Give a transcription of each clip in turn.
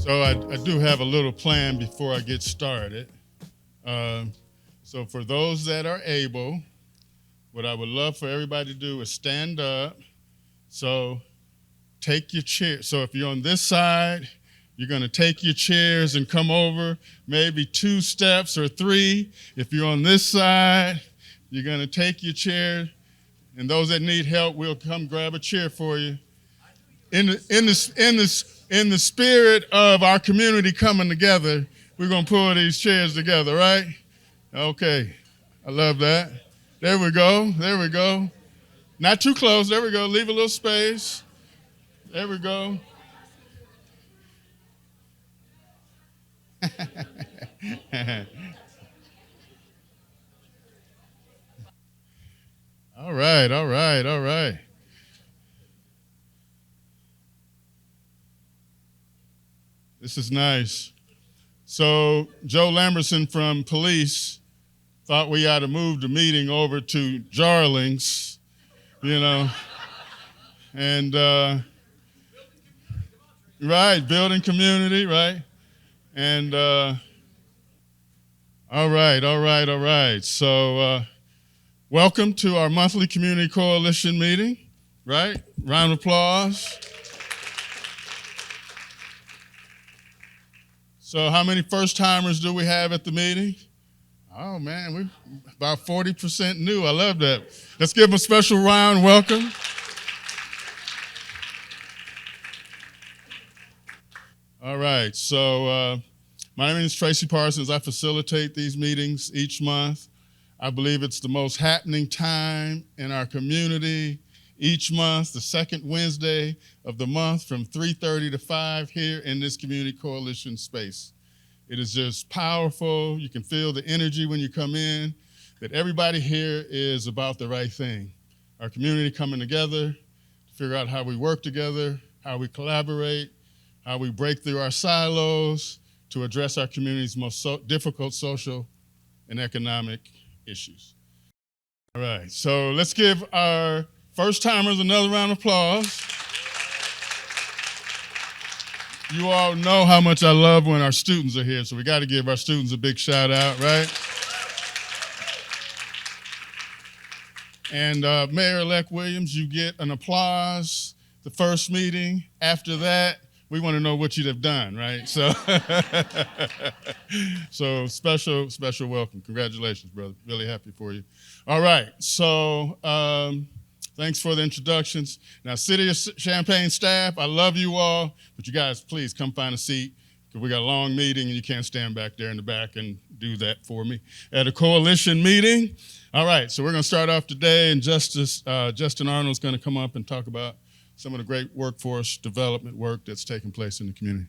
So I do have a little plan before I get started. So for those that are able, what I would love for everybody to do is stand up. So take your chair. So if you're on this side, you're going to take your chairs and come over maybe 2 steps or 3. If you're on this side, you're going to take your chair. And those that need help, we'll come grab a chair for you. In the spirit of our community coming together, we're going to pull these chairs together, right? Okay. I love that. There we go. There we go. Not too close. There we go. Leave a little space. There we go. All right, all right, all right. This is nice. So Joe Lamberson from police thought we ought to move the meeting over to Jarling's, and right, building community, right? And all right, all right, all right. So welcome to our monthly Community Coalition meeting, right? Round of applause. So how many first-timers do we have at the meeting? Oh, man, we're about 40% new. I love that. Let's give them a special round welcome. All right, so my name is Tracy Parsons. I facilitate these meetings each month. I believe it's the most happening time in our community each month, the second Wednesday of the month from 3:30 to 5 here in this Community Coalition space. It is just powerful. You can feel the energy when you come in, that everybody here is about the right thing. Our community coming together to figure out how we work together, how we collaborate, how we break through our silos to address our community's most difficult social and economic issues. All right, so let's give our first-timers another round of applause. You all know how much I love when our students are here, so we got to give our students a big shout out, right? And Mayor-elect Williams, you get an applause the first meeting. After that, we want to know what you'd have done, right? So, so special welcome. Congratulations, brother. Really happy for you. All right, so thanks for the introductions. Now, City of Champaign staff, I love you all, but you guys, please come find a seat, because we got a long meeting and you can't stand back there in the back and do that for me at a coalition meeting. All right, so we're going to start off today, and Justin Arnold's going to come up and talk about some of the great workforce development work that's taking place in the community.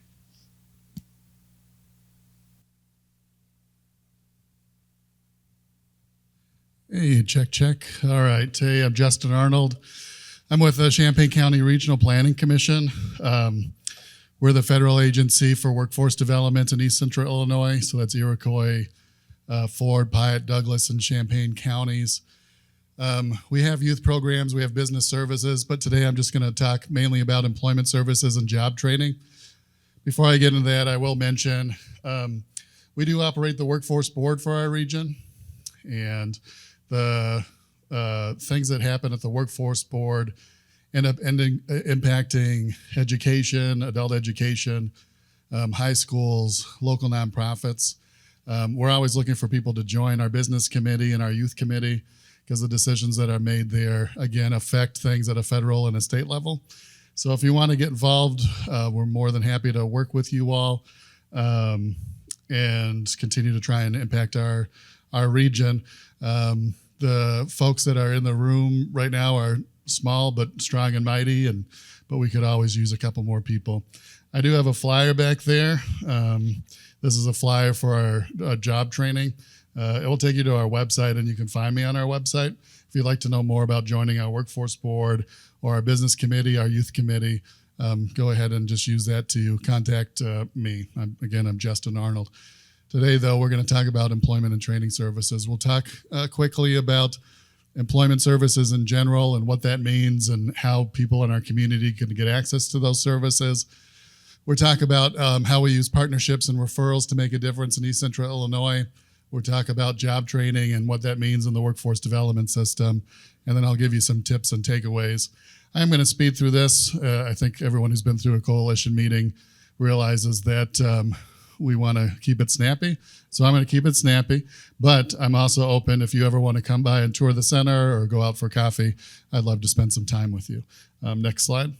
Hey, check. All right, hey, I'm Justin Arnold. I'm with the Champaign County Regional Planning Commission. We're the federal agency for workforce development in East Central Illinois, so that's Iroquois, Ford, Piatt, Douglas, and Champaign counties. We have youth programs, we have business services, but today I'm just going to talk mainly about employment services and job training. Before I get into that, I will mention we do operate the workforce board for our region, and the things that happen at the workforce board end up impacting education, adult education, high schools, local nonprofits. We're always looking for people to join our business committee and our youth committee, because the decisions that are made there, again, affect things at a federal and a state level. So if you want to get involved, we're more than happy to work with you all and continue to try and impact our region. The folks that are in the room right now are small but strong and mighty, but we could always use a couple more people. I do have a flyer back there. This is a flyer for our job training. It will take you to our website, and you can find me on our website. If you'd like to know more about joining our workforce board or our business committee, our youth committee, go ahead and just use that to contact me. I'm Justin Arnold. Today, though, we're going to talk about employment and training services. We'll talk quickly about employment services in general and what that means and how people in our community can get access to those services. We'll talk about how we use partnerships and referrals to make a difference in East Central Illinois. We'll talk about job training and what that means in the workforce development system. And then I'll give you some tips and takeaways. I'm going to speed through this. I think everyone who's been through a coalition meeting realizes that we want to keep it snappy. So I'm going to keep it snappy, but I'm also open if you ever want to come by and tour the center or go out for coffee. I'd love to spend some time with you. Next slide.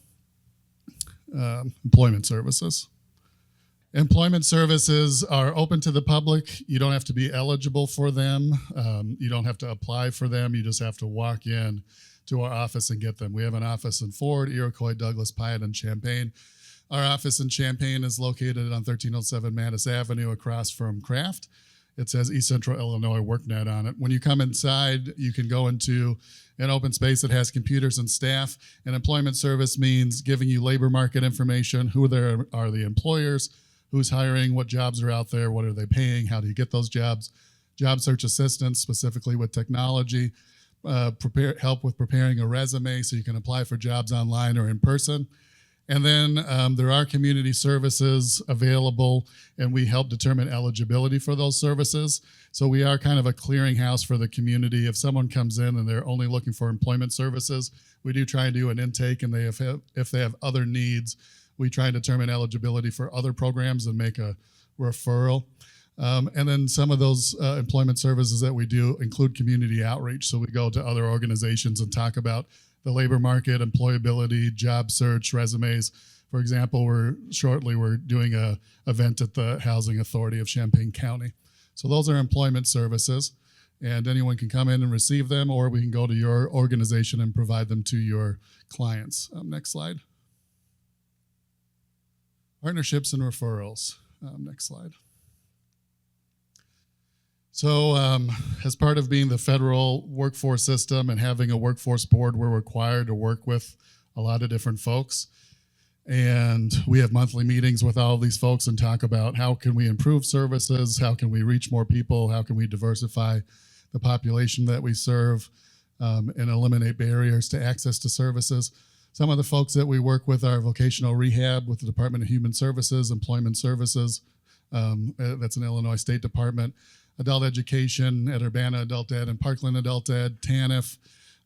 Employment services. Employment services are open to the public. You don't have to be eligible for them. You don't have to apply for them. You just have to walk in to our office and get them. We have an office in Ford, Iroquois, Douglas, Piatt, and Champaign. Our office in Champaign is located on 1307 Mattis Avenue across from Kraft. It says East Central Illinois WorkNet on it. When you come inside, you can go into an open space that has computers and staff. And employment service means giving you labor market information, who there are the employers, who's hiring, what jobs are out there, what are they paying, how do you get those jobs, job search assistance, specifically with technology, help with preparing a resume so you can apply for jobs online or in person. And then there are community services available, and we help determine eligibility for those services. So we are kind of a clearinghouse for the community. If someone comes in and they're only looking for employment services, we do try and do an intake, and if they have other needs, we try and determine eligibility for other programs and make a referral. And then some of those employment services that we do include community outreach. So we go to other organizations and talk about the labor market, employability, job search, resumes. For example, we're doing an event at the Housing Authority of Champaign County. So those are employment services, and anyone can come in and receive them, or we can go to your organization and provide them to your clients. Next slide. Partnerships and referrals. Next slide. So as part of being the federal workforce system and having a workforce board, we're required to work with a lot of different folks. And we have monthly meetings with all of these folks and talk about how can we improve services, how can we reach more people, how can we diversify the population that we serve, and eliminate barriers to access to services. Some of the folks that we work with are vocational rehab with the Department of Human Services, Employment Services, that's an Illinois State Department, adult education at Urbana Adult Ed and Parkland Adult Ed, TANF,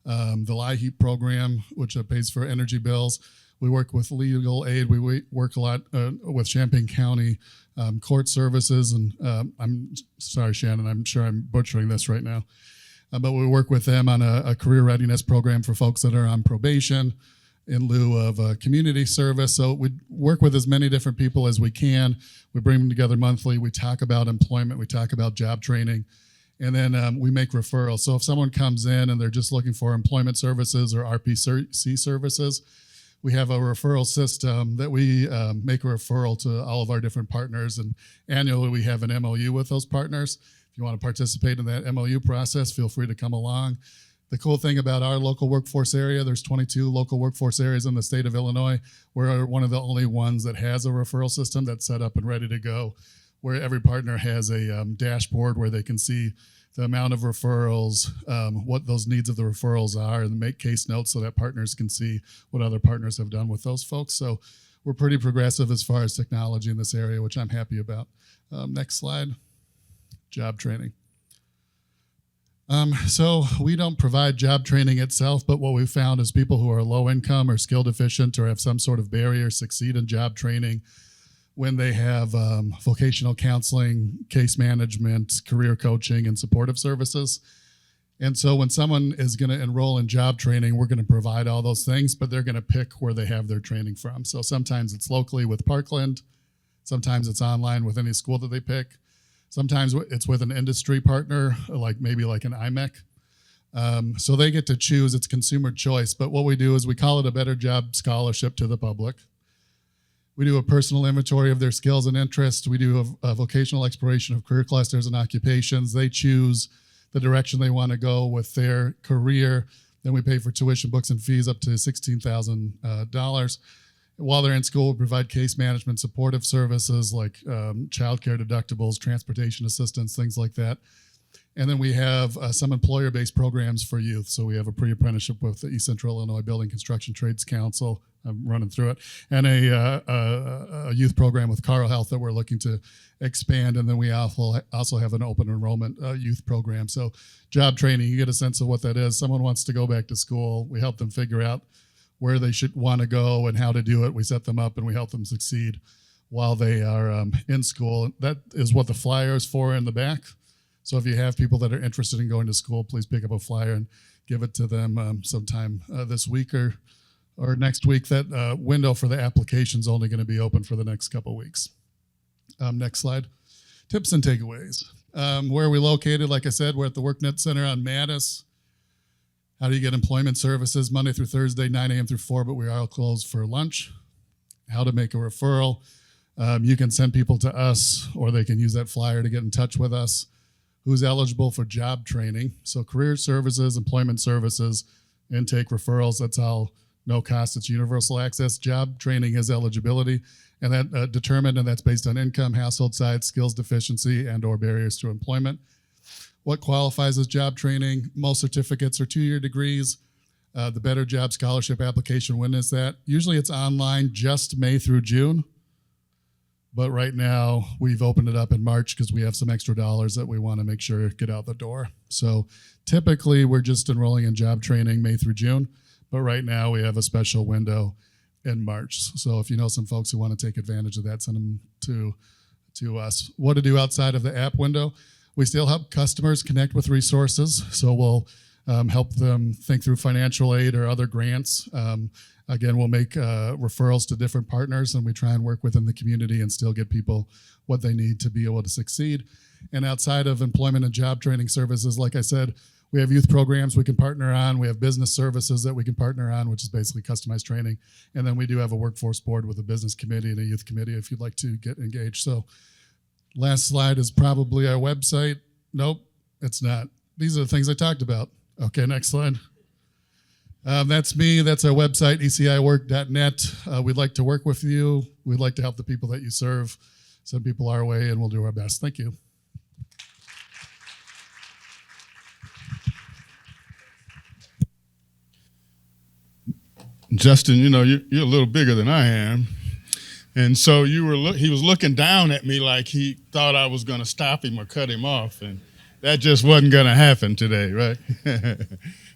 the LIHEAP program, which pays for energy bills. We work with legal aid. We work a lot with Champaign County court services. And I'm sorry, Shannon, I'm sure I'm butchering this right now. But we work with them on a career readiness program for folks that are on probation in lieu of community service. So we work with as many different people as we can. We bring them together monthly. We talk about employment. We talk about job training. And then we make referrals. So if someone comes in and they're just looking for employment services or RPC services, we have a referral system that we make a referral to all of our different partners. And annually, we have an MOU with those partners. If you want to participate in that MOU process, feel free to come along. The cool thing about our local workforce area, there's 22 local workforce areas in the state of Illinois. We're one of the only ones that has a referral system that's set up and ready to go, where every partner has a dashboard where they can see the amount of referrals, what those needs of the referrals are, and make case notes so that partners can see what other partners have done with those folks. So we're pretty progressive as far as technology in this area, which I'm happy about. Next slide. Job training. So we don't provide job training itself, but what we've found is people who are low income or skill deficient or have some sort of barrier succeed in job training when they have vocational counseling, case management, career coaching, and supportive services. And so when someone is going to enroll in job training, we're going to provide all those things, but they're going to pick where they have their training from. So sometimes it's locally with Parkland. Sometimes it's online with any school that they pick. Sometimes it's with an industry partner, like maybe like an IMEC. So they get to choose. It's consumer choice. But what we do is we call it a Better Job Scholarship to the public. We do a personal inventory of their skills and interests. We do a vocational exploration of career clusters and occupations. They choose the direction they want to go with their career. Then we pay for tuition, books, and fees up to $16,000. While they're in school, we provide case management supportive services like childcare deductibles, transportation assistance, things like that. And then we have some employer-based programs for youth. So we have a pre-apprenticeship with the East Central Illinois Building Construction Trades Council. I'm running through it. And a youth program with Carl Health that we're looking to expand. And then we also have an open enrollment youth program. So job training, you get a sense of what that is. Someone wants to go back to school. We help them figure out where they should want to go and how to do it. We set them up and we help them succeed while they are in school. That is what the flyer is for in the back. So if you have people that are interested in going to school, please pick up a flyer and give it to them sometime this week or next week. That window for the application is only going to be open for the next couple weeks. Next slide. Tips and takeaways. Where are we located? Like I said, we're at the WorkNet Center on Mattis. How do you get employment services? Monday through Thursday, 9 a.m. through 4, but we are closed for lunch. How to make a referral. You can send people to us, or they can use that flyer to get in touch with us. Who's eligible for job training? So career services, employment services, intake referrals, that's all no cost, it's universal access. Job training is eligibility, and that determined, and that's based on income, household size, skills deficiency, and or barriers to employment. What qualifies as job training? Most certificates are 2-year degrees. The Better Job Scholarship application, when is that? Usually it's online just May through June. But right now, we've opened it up in March because we have some extra dollars that we want to make sure get out the door. So typically, we're just enrolling in job training May through June. But right now, we have a special window in March. So if you know some folks who want to take advantage of that, send them to us. What to do outside of the app window? We still help customers connect with resources. So we'll help them think through financial aid or other grants. Again, we'll make referrals to different partners, and we try and work within the community and still get people what they need to be able to succeed. And outside of employment and job training services, like I said, we have youth programs we can partner on. We have business services that we can partner on, which is basically customized training. And then we do have a workforce board with a business committee and a youth committee if you'd like to get engaged. So last slide is probably our website. Nope, it's not. These are the things I talked about. Okay, next slide. That's me. That's our website, eciwork.net. We'd like to work with you. We'd like to help the people that you serve. Send people our way, and we'll do our best. Thank you. Justin, you know, you're a little bigger than I am. And so he was looking down at me like he thought I was going to stop him or cut him off. And that just wasn't going to happen today, right?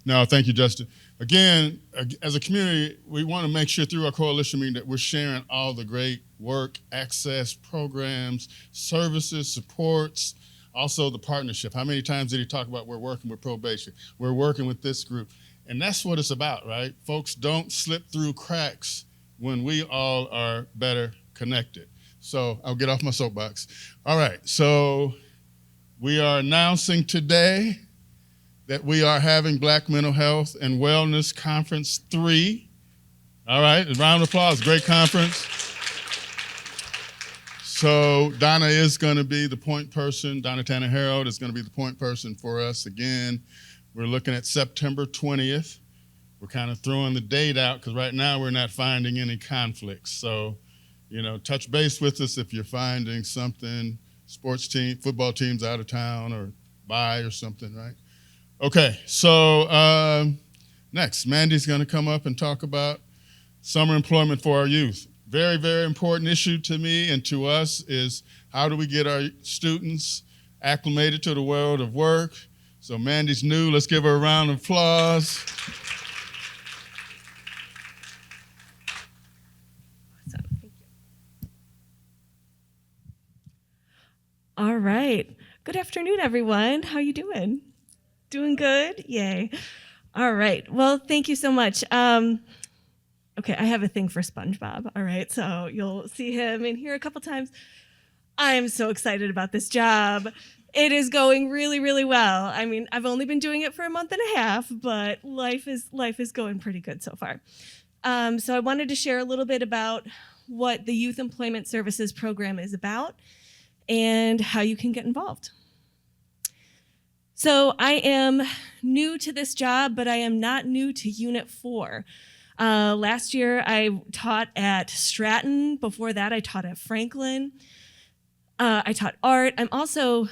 No, thank you, Justin. Again, as a community, we want to make sure through our coalition meeting that we're sharing all the great work, access, programs, services, supports, also the partnership. How many times did he talk about we're working with probation? We're working with this group. And that's what it's about, right? Folks don't slip through cracks when we all are better connected. So I'll get off my soapbox. All right, so we are announcing today that we are having Black Mental Health and Wellness Conference 3. All right, a round of applause, great conference. So Donna is gonna be the point person. Donna Tanner Harold is gonna be the point person for us again. We're looking at September 20th. We're kind of throwing the date out because right now we're not finding any conflicts. So, you know, touch base with us if you're finding something, football teams out of town or bye or something, right? Okay, so next, Mandy's gonna come up and talk about summer employment for our youth. Very, very important issue to me and to us is how do we get our students acclimated to the world of work? So Mandy's new, let's give her a round of applause. Awesome, thank you. All right, good afternoon, everyone. How you doing? Doing good? Yay. All right, well, thank you so much. Okay, I have a thing for SpongeBob, all right? So you'll see him in here a couple times. I am so excited about this job. It is going really, really well. I mean, I've only been doing it for a month and a half, but life is going pretty good so far. So I wanted to share a little bit about what the Youth Employment Services Program is about and how you can get involved. So I am new to this job, but I am not new to Unit 4. Last year, I taught at Stratton. Before that, I taught at Franklin. I taught art. I'm also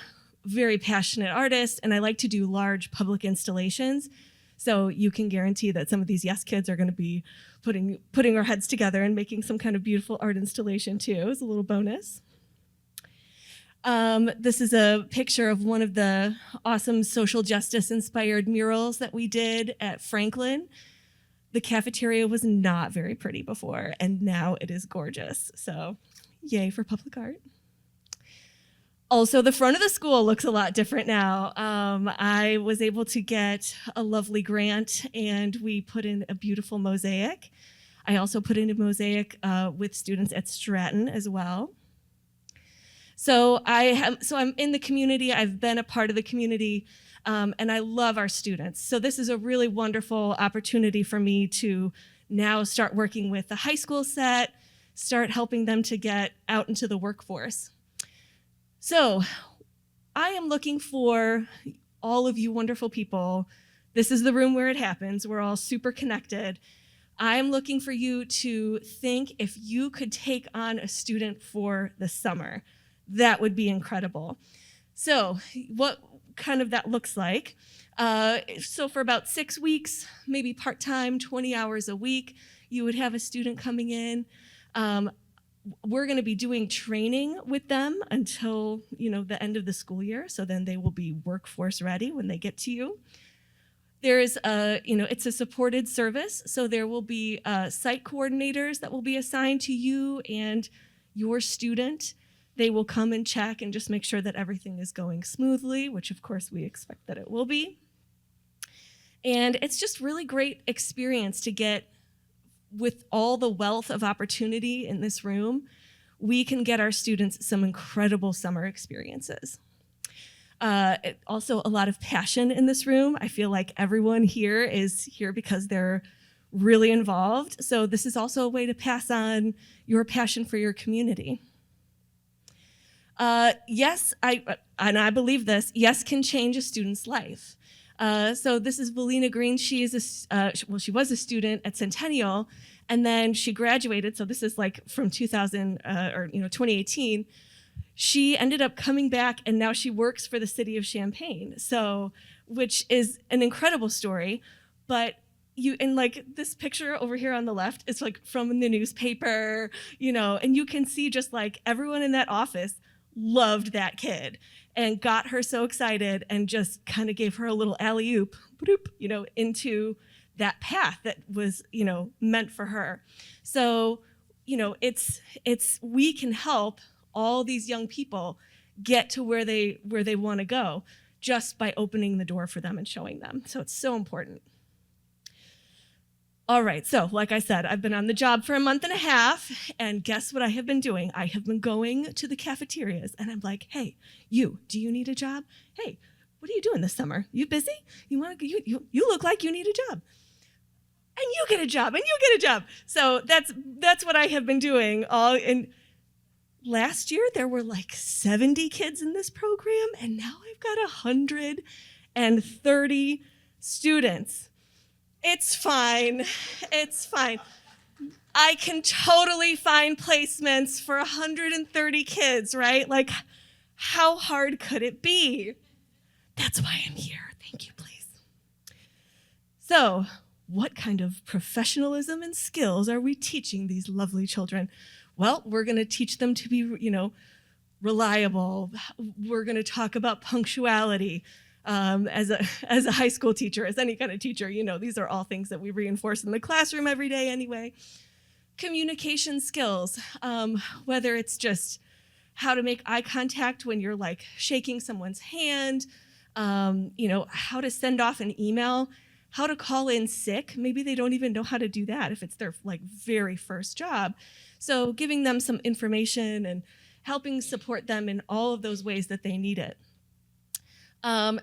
very passionate artist, and I like to do large public installations. So you can guarantee that some of these Yes kids are going to be putting our heads together and making some kind of beautiful art installation too, as a little bonus. This is a picture of one of the awesome social justice inspired murals that we did at Franklin. The cafeteria was not very pretty before, and now it is gorgeous. So yay for public art. Also, the front of the school looks a lot different now. I was able to get a lovely grant, and we put in a beautiful mosaic. I also put in a mosaic with students at Stratton as well. So I'm in the community. I've been a part of the community, and I love our students. So this is a really wonderful opportunity for me to now start working with the high school set, start helping them to get out into the workforce. So I am looking for all of you wonderful people. This is the room where it happens. We're all super connected. I'm looking for you to think if you could take on a student for the summer. That would be incredible. So what kind of that looks like. So for about 6 weeks, maybe part-time, 20 hours a week, you would have a student coming in. We're going to be doing training with them until, the end of the school year. So then they will be workforce ready when they get to you. There's it's a supported service. So there will be site coordinators that will be assigned to you and your student. They will come and check and just make sure that everything is going smoothly, which of course we expect that it will be. And it's just really great experience to get, with all the wealth of opportunity in this room, we can get our students some incredible summer experiences. Also a lot of passion in this room. I feel like everyone here is here because they're really involved. So this is also a way to pass on your passion for your community. Yes, I believe this, yes can change a student's life. So this is Valina Green. She is she was a student at Centennial, and then she graduated. So this is like from 2018. She ended up coming back, and now she works for the city of Champaign. So, which is an incredible story. But and like this picture over here on the left is like from the newspaper, and you can see just like everyone in that office loved that kid and got her so excited and just kind of gave her a little alley-oop, into that path that was, meant for her. So, we can help all these young people get to where they want to go just by opening the door for them and showing them. So it's so important. All right, so like I said, I've been on the job for a month and a half, and guess what I have been doing? I have been going to the cafeterias, and I'm like, hey, do you need a job? Hey, what are you doing this summer? You busy? You look like you need a job. And you get a job, and you get a job. So that's what I have been doing. And last year, there were like 70 kids in this program, and now I've got 130 students. It's fine. It's fine. I can totally find placements for 130 kids, right? Like, how hard could it be? That's why I'm here. Thank you, please. So, what kind of professionalism and skills are we teaching these lovely children? Well, we're going to teach them to be, reliable. We're going to talk about punctuality. As a high school teacher, as any kind of teacher, these are all things that we reinforce in the classroom every day anyway. Communication skills, whether it's just how to make eye contact when you're like shaking someone's hand, how to send off an email, how to call in sick. Maybe they don't even know how to do that if it's their like very first job. So giving them some information and helping support them in all of those ways that they need it.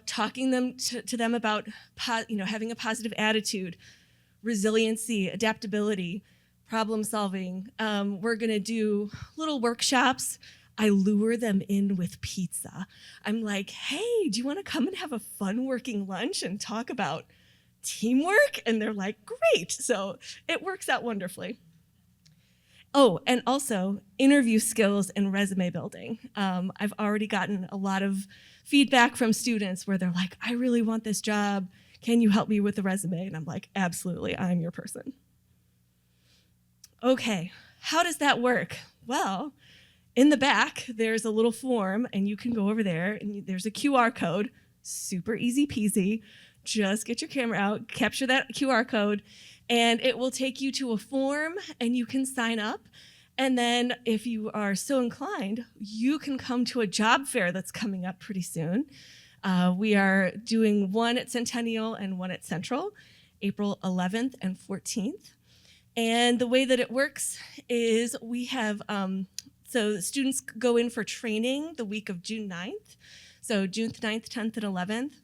Talking to them about having a positive attitude, resiliency, adaptability, problem solving. We're going to do little workshops. I lure them in with pizza. I'm like, hey, do you want to come and have a fun working lunch and talk about teamwork? And they're like, great. So it works out wonderfully. Oh, and also interview skills and resume building. I've already gotten a lot of feedback from students where they're like, I really want this job. Can you help me with the resume? And I'm like, absolutely, I'm your person. Okay, how does that work? Well, in the back, there's a little form, and you can go over there, and there's a QR code, super easy peasy. Just get your camera out, capture that QR code, and it will take you to a form, and you can sign up. And then, if you are so inclined, you can come to a job fair that's coming up pretty soon. We are doing one at Centennial and one at Central, April 11th and 14th. And the way that it works is we have, so students go in for training the week of June 9th, so June 9th, 10th, and 11th.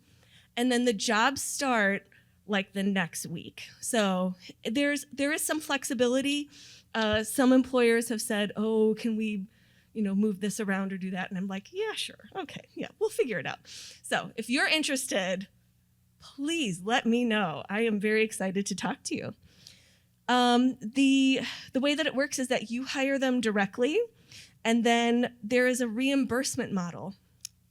And then the jobs start like the next week. So there is some flexibility. Some employers have said, oh, can we move this around or do that? And I'm like, yeah, sure. Okay, yeah, we'll figure it out. So if you're interested, please let me know. I am very excited to talk to you. The way that it works is that you hire them directly, and then there is a reimbursement model.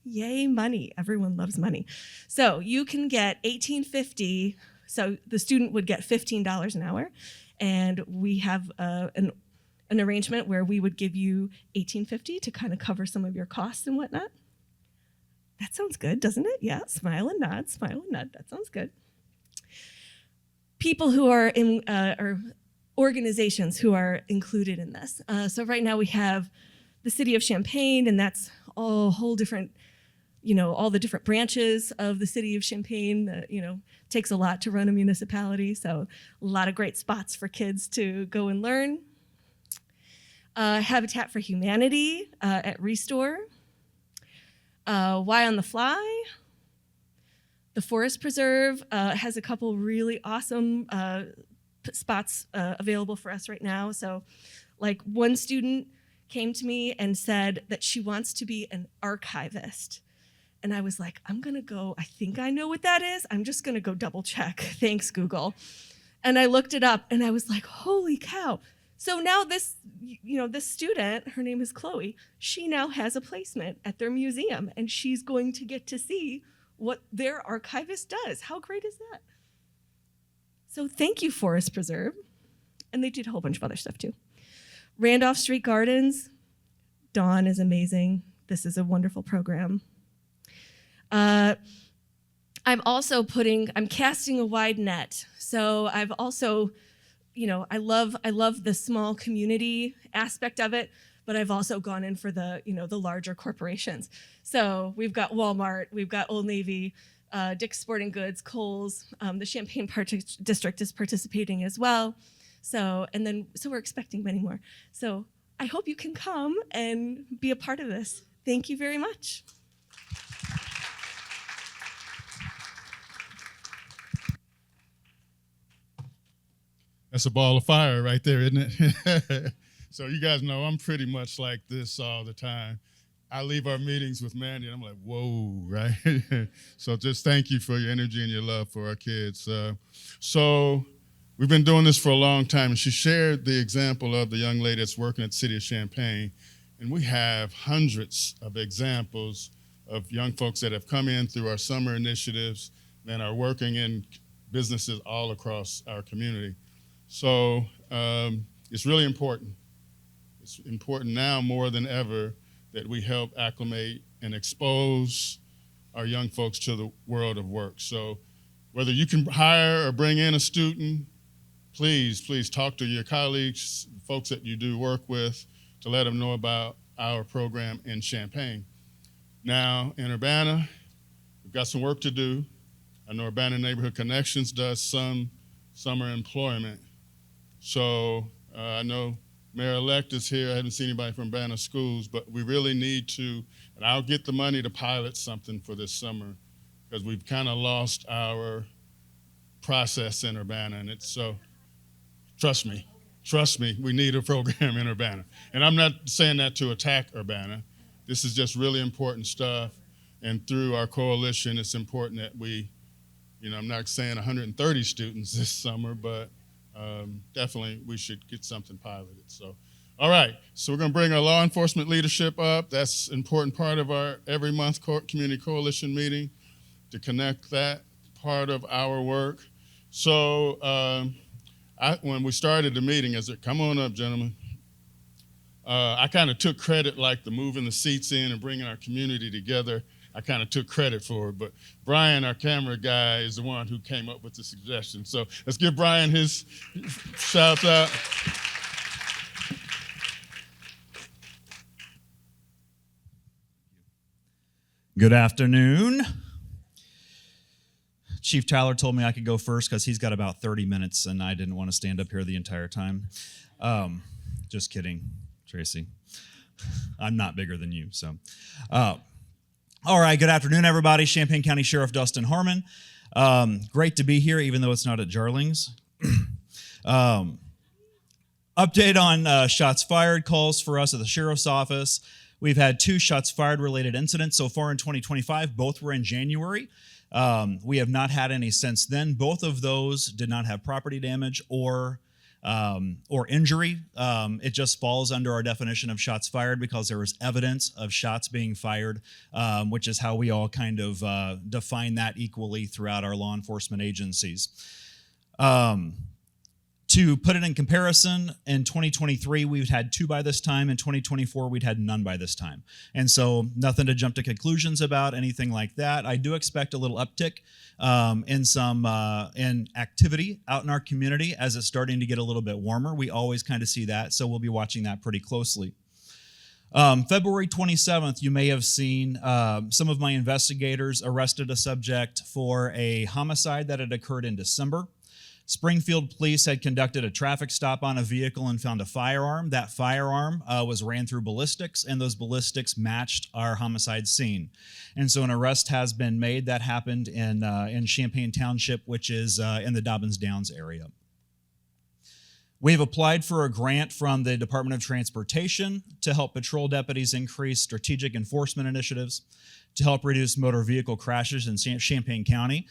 Yay, money. Everyone loves money. So you can get $18.50. So the student would get $15 an hour, and we have an arrangement where we would give you $18.50 to kind of cover some of your costs and whatnot. That sounds good, doesn't it? Yeah, smile and nod, smile and nod. That sounds good. People who are in, or organizations who are included in this. So right now we have the city of Champaign, and that's a whole different, all the different branches of the city of Champaign. Takes a lot to run a municipality, so a lot of great spots for kids to go and learn. Habitat for Humanity at Restore. Y on the Fly. The Forest Preserve has a couple really awesome spots available for us right now. So, like, one student came to me and said that she wants to be an archivist. And I was like, I'm gonna go, I think I know what that is. I'm just gonna go double check. Thanks, Google. And I looked it up and I was like, holy cow. So now this student, her name is Chloe, she now has a placement at their museum, and she's going to get to see what their archivist does. How great is that? So thank you, Forest Preserve. And they did a whole bunch of other stuff too. Randolph Street Gardens, Dawn is amazing. This is a wonderful program. I'm casting a wide net. So I've also, I love the small community aspect of it, but I've also gone in for the larger corporations. So we've got Walmart, we've got Old Navy, Dick's Sporting Goods, Kohl's, the Champaign District is participating as well. So we're expecting many more. So I hope you can come and be a part of this. Thank you very much. That's a ball of fire right there, isn't it? So you guys know I'm pretty much like this all the time. I leave our meetings with Mandy, and I'm like, whoa, right? So just thank you for your energy and your love for our kids. So we've been doing this for a long time, and she shared the example of the young lady that's working at the City of Champaign, and we have hundreds of examples of young folks that have come in through our summer initiatives and are working in businesses all across our community. So it's really important. It's important now more than ever that we help acclimate and expose our young folks to the world of work. So whether you can hire or bring in a student, please talk to your colleagues, folks that you do work with, to let them know about our program in Champaign. Now, in Urbana, we've got some work to do. I know Urbana Neighborhood Connections does some summer employment. So I know Mayor-elect is here. I haven't seen anybody from Urbana Schools, but we really need to, and I'll get the money to pilot something for this summer, because we've kind of lost our process in Urbana, and it's so, trust me, we need a program in Urbana. And I'm not saying that to attack Urbana. This is just really important stuff, and through our coalition, it's important that we, I'm not saying 130 students this summer, but definitely we should get something piloted. So, All right, so we're going to bring our law enforcement leadership up. That's an important part of our every month community coalition meeting to connect that part of our work. So when we started the meeting, I said, come on up, gentlemen. I kind of took credit, like the moving the seats in and bringing our community together. I kind of took credit for it, but Brian, our camera guy, is the one who came up with the suggestion. So let's give Brian his shouts out. Good afternoon. Chief Tyler told me I could go first because he's got about 30 minutes and I didn't want to stand up here the entire time. Just kidding, Tracy. I'm not bigger than you, so. All right, good afternoon, everybody. Champaign County Sheriff Dustin Harmon. Great to be here, even though it's not at Jarling's. Update on shots fired calls for us at the Sheriff's Office. We've had 2 shots fired related incidents so far in 2025. Both were in January. We have not had any since then. Both of those did not have property damage or injury. It just falls under our definition of shots fired because there was evidence of shots being fired, which is how we all kind of define that equally throughout our law enforcement agencies. To put it in comparison, in 2023, we've had 2 by this time. In 2024, we'd had none by this time. And so nothing to jump to conclusions about, anything like that. I do expect a little uptick in activity out in our community as it's starting to get a little bit warmer. We always kind of see that, so we'll be watching that pretty closely. February 27th, you may have seen some of my investigators arrested a subject for a homicide that had occurred in December. Springfield police had conducted a traffic stop on a vehicle and found a firearm. That firearm was ran through ballistics, and those ballistics matched our homicide scene. And so an arrest has been made. That happened in Champaign Township, which is in the Dobbins Downs area. We've applied for a grant from the Department of Transportation to help patrol deputies increase strategic enforcement initiatives to help reduce motor vehicle crashes in Champaign County.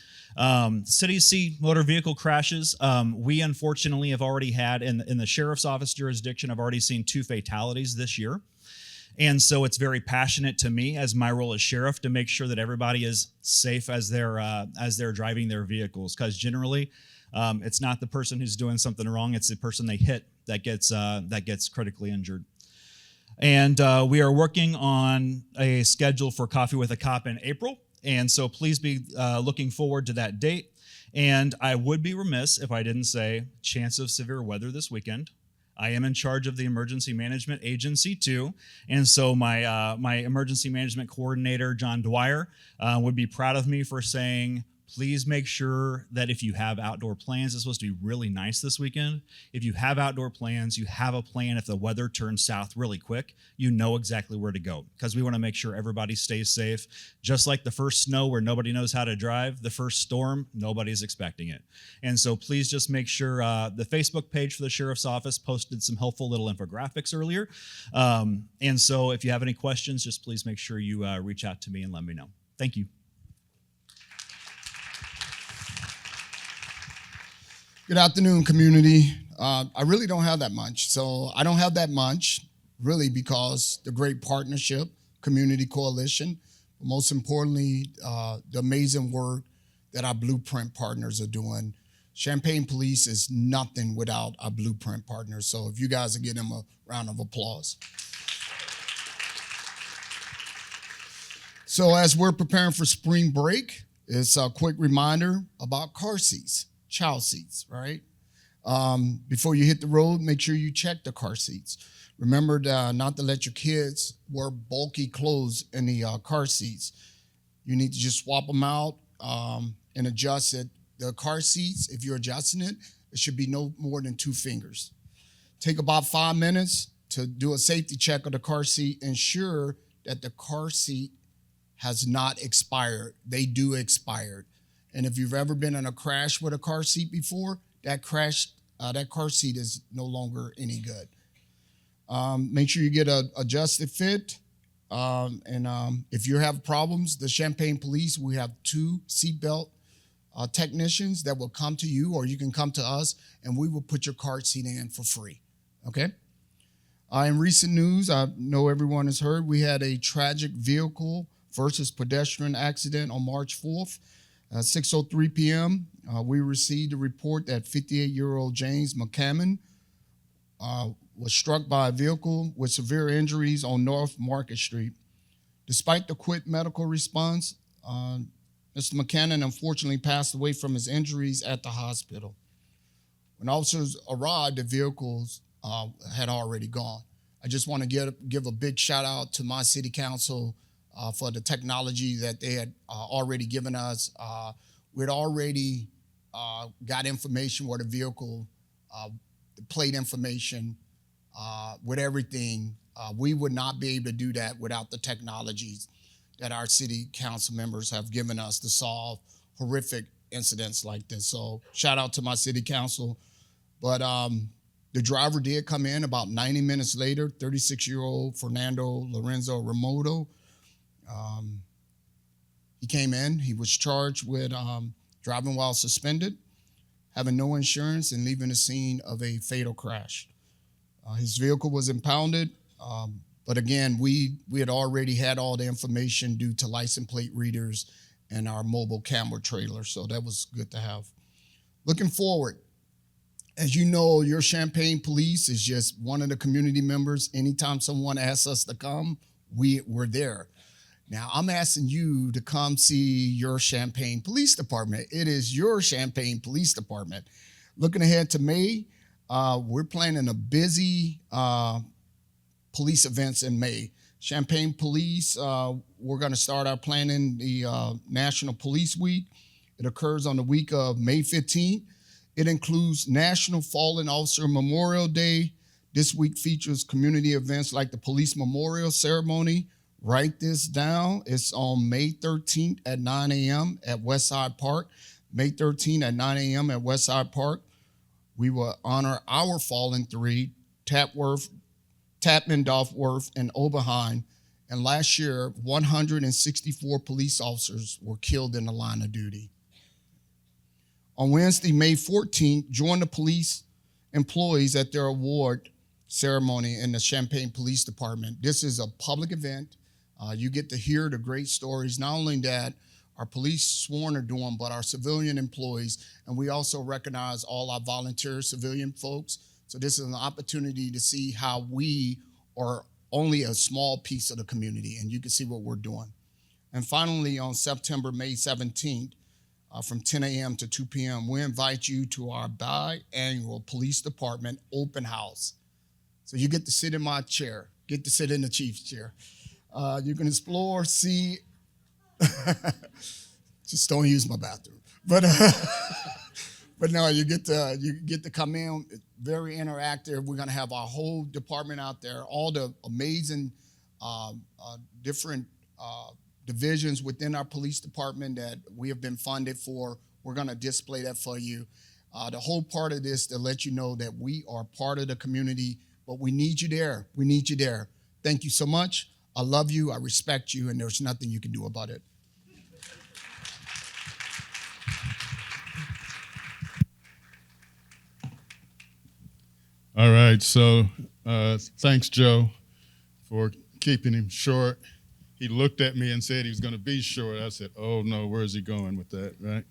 Cities see motor vehicle crashes. We unfortunately have already had, in the Sheriff's Office jurisdiction, I've already seen 2 fatalities this year. And so it's very passionate to me as my role as sheriff to make sure that everybody is safe as they're driving their vehicles, because generally it's not the person who's doing something wrong, it's the person they hit that gets critically injured. And we are working on a schedule for Coffee with a Cop in April. And so please be looking forward to that date. And I would be remiss if I didn't say chance of severe weather this weekend. I am in charge of the Emergency Management Agency too. And so my Emergency Management Coordinator, John Dwyer, would be proud of me for saying, please make sure that if you have outdoor plans, it's supposed to be really nice this weekend. If you have outdoor plans, you have a plan. If the weather turns south really quick, you know exactly where to go, because we want to make sure everybody stays safe. Just like the first snow where nobody knows how to drive, the first storm, nobody's expecting it. And so please just make sure the Facebook page for the Sheriff's Office posted some helpful little infographics earlier. And so if you have any questions, just please make sure you reach out to me and let me know. Thank you. Good afternoon, community. I really don't have that much. So I don't have that much, really, because the great partnership, community coalition, but most importantly, the amazing work that our Blueprint partners are doing. Champaign Police is nothing without our Blueprint partners. So if you guys are giving them a round of applause. So as we're preparing for spring break, it's a quick reminder about car seats. Child seats, right? Before you hit the road, make sure you check the car seats. Remember not to let your kids wear bulky clothes in the car seats. You need to just swap them out and adjust it. The car seats, if you're adjusting it, it should be no more than 2 fingers. Take about 5 minutes to do a safety check of the car seat. Ensure that the car seat has not expired. They do expire. And if you've ever been in a crash with a car seat before, that car seat is no longer any good. Make sure you get an adjusted fit. If you have problems, the Champaign Police, we have 2 seatbelt technicians that will come to you, or you can come to us, and we will put your car seat in for free, okay? In recent news, I know everyone has heard, we had a tragic vehicle versus pedestrian accident on March 4th. 6:03 p.m., we received a report that 58-year-old James McCammon was struck by a vehicle with severe injuries on North Market Street. Despite the quick medical response, Mr. McCammon unfortunately passed away from his injuries at the hospital. When officers arrived, the vehicles had already gone. I just want to give a big shout out to my city council for the technology that they had already given us. We'd already got information where the vehicle, the plate information, with everything. We would not be able to do that without the technologies that our city council members have given us to solve horrific incidents like this. So shout out to my city council. But the driver did come in about 90 minutes later, 36-year-old Fernando Lorenzo Ramoto. He came in, he was charged with driving while suspended, having no insurance, and leaving the scene of a fatal crash. His vehicle was impounded, but again, we had already had all the information due to license plate readers and our mobile camera trailer, so that was good to have. Looking forward, as you know, your Champaign police is just one of the community members. Anytime someone asks us to come, we're there. Now, I'm asking you to come see your Champaign Police Department. It is your Champaign Police Department. Looking ahead to May, we're planning a busy police events in May. Champaign Police, we're going to start our planning the National Police Week. It occurs on the week of May 15th. It includes National Fallen Officer Memorial Day. This week features community events like the Police Memorial Ceremony. Write this down. It's on May 13th at 9 a.m. at Westside Park. May 13th at 9 a.m. at Westside Park. We will honor our fallen three, Tapman, Doffworth, and Oberheim. And last year, 164 police officers were killed in the line of duty. On Wednesday, May 14th, join the police employees at their award ceremony in the Champaign Police Department. This is a public event. You get to hear the great stories, not only that our police sworn are doing, but our civilian employees. And we also recognize all our volunteer civilian folks. So this is an opportunity to see how we are only a small piece of the community, and you can see what we're doing. And finally, on May 17th, from 10 a.m. to 2 p.m., we invite you to our biannual police department open house. So you get to sit in my chair, get to sit in the chief's chair. You can explore, see, just don't use my bathroom. But no, you get to come in, very interactive. We're gonna have our whole department out there, all the amazing different divisions within our police department that we have been funded for. We're gonna display that for you. The whole part of this to let you know that we are part of the community, but we need you there. We need you there. Thank you so much. I love you, I respect you, and there's nothing you can do about it. All right, so thanks, Joe, for keeping him short. He looked at me and said he was going to be short. I said, oh, no, where's he going with that, right?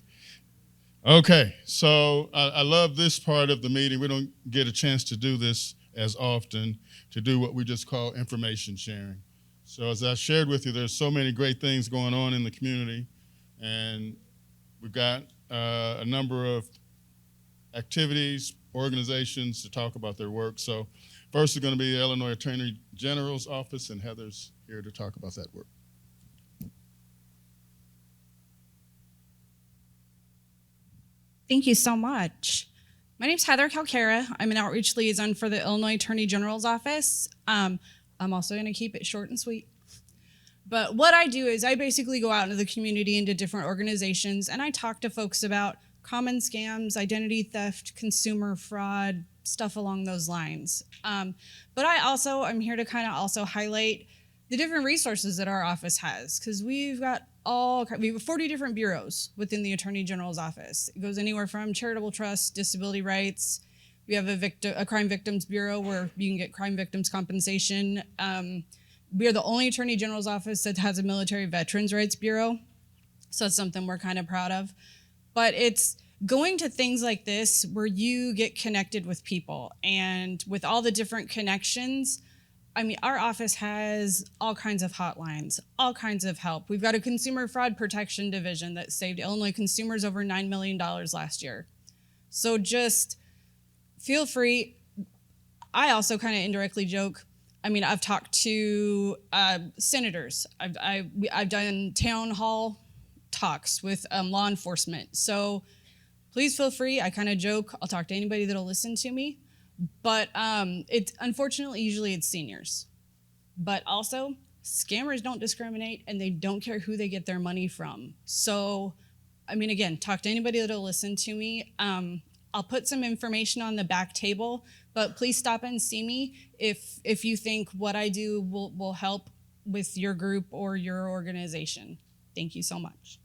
Okay, so I love this part of the meeting. We don't get a chance to do this as often, to do what we just call information sharing. So as I shared with you, there's so many great things going on in the community, and we've got a number of activities, organizations to talk about their work. So first is going to be the Illinois Attorney General's office, and Heather's here to talk about that work. Thank you so much. My name's Heather Calcara. I'm an outreach liaison for the Illinois Attorney General's office. I'm also going to keep it short and sweet. But what I do is I basically go out into the community, into different organizations, and I talk to folks about common scams, identity theft, consumer fraud, stuff along those lines. But I'm here to kind of also highlight the different resources that our office has, because we have 40 different bureaus within the Attorney General's office. It goes anywhere from charitable trusts, disability rights, We have a crime victims bureau where you can get crime victims compensation. We are the only attorney general's office that has a military veterans rights bureau. So it's something we're kind of proud of. But it's going to things like this where you get connected with people, and with all the different connections, I mean, our office has all kinds of hotlines, all kinds of help. We've got a consumer fraud protection division that saved Illinois consumers over $9 million last year. So just feel free. I also kind of indirectly joke. I mean, I've talked to senators. I've done town hall talks with law enforcement. So please feel free. I kind of joke. I'll talk to anybody that'll listen to me. But it's unfortunately usually it's seniors. But also, scammers don't discriminate, and they don't care who they get their money from. So, I mean, again, talk to anybody that'll listen to me. I'll put some information on the back table, but please stop and see me if you think what I do will help with your group or your organization. Thank you so much.